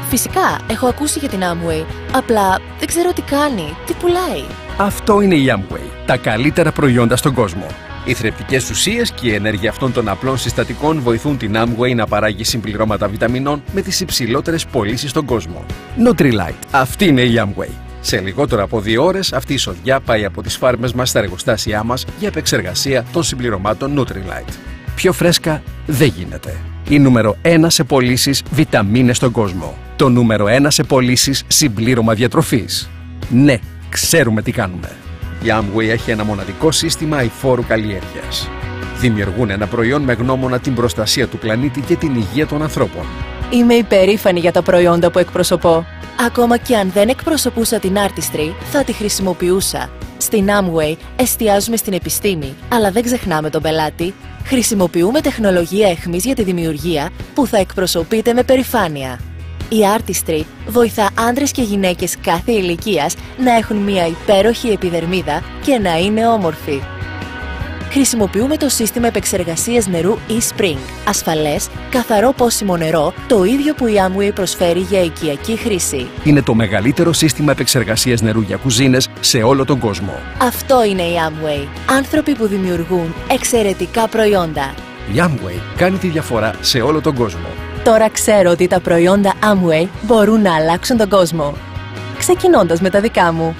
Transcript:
Φυσικά, έχω ακούσει για την Amway. Απλά δεν ξέρω τι κάνει, τι πουλάει. Αυτό είναι η Amway. Τα καλύτερα προϊόντα στον κόσμο. Οι θρεπτικές ουσίες και η ενέργεια αυτών των απλών συστατικών βοηθούν την Amway να παράγει συμπληρώματα βιταμινών με τις υψηλότερες πωλήσεις στον κόσμο. Nutrilite. Αυτή είναι η Amway. Σε λιγότερο από 2 ώρες αυτή η σοδιά πάει από τις φάρμες μας στα εργοστάσια μας για επεξεργασία των συμπληρωμάτων Nutrilite. Πιο φρέσκα δεν γίνεται. Η νούμερο 1 σε πωλήσεις βιταμίνες στον κόσμο. Το νούμερο 1 σε πωλήσεις συμπλήρωμα διατροφής. Ναι, ξέρουμε τι κάνουμε. Η Amway έχει ένα μοναδικό σύστημα αειφόρου καλλιέργειας. Δημιουργούν ένα προϊόν με γνώμονα την προστασία του πλανήτη και την υγεία των ανθρώπων. Είμαι υπερήφανη για τα προϊόντα που εκπροσωπώ. Ακόμα και αν δεν εκπροσωπούσα την Artistry, θα τη χρησιμοποιούσα. Στην Amway εστιάζουμε στην επιστήμη, αλλά δεν ξεχνάμε τον πελάτη. Χρησιμοποιούμε τεχνολογία εχμής για τη δημιουργία που θα εκπροσωπείτε με περηφάνεια. Η Artistry βοηθά άντρες και γυναίκες κάθε ηλικίας να έχουν μια υπέροχη επιδερμίδα και να είναι όμορφοι. Χρησιμοποιούμε το σύστημα επεξεργασίας νερού eSpring. Ασφαλές, καθαρό πόσιμο νερό, το ίδιο που η Amway προσφέρει για οικιακή χρήση. Είναι το μεγαλύτερο σύστημα επεξεργασίας νερού για κουζίνες σε όλο τον κόσμο. Αυτό είναι η Amway. Άνθρωποι που δημιουργούν εξαιρετικά προϊόντα. Η Amway κάνει τη διαφορά σε όλο τον κόσμο. Τώρα ξέρω ότι τα προϊόντα Amway μπορούν να αλλάξουν τον κόσμο. Ξεκινώντας με τα δικά μου.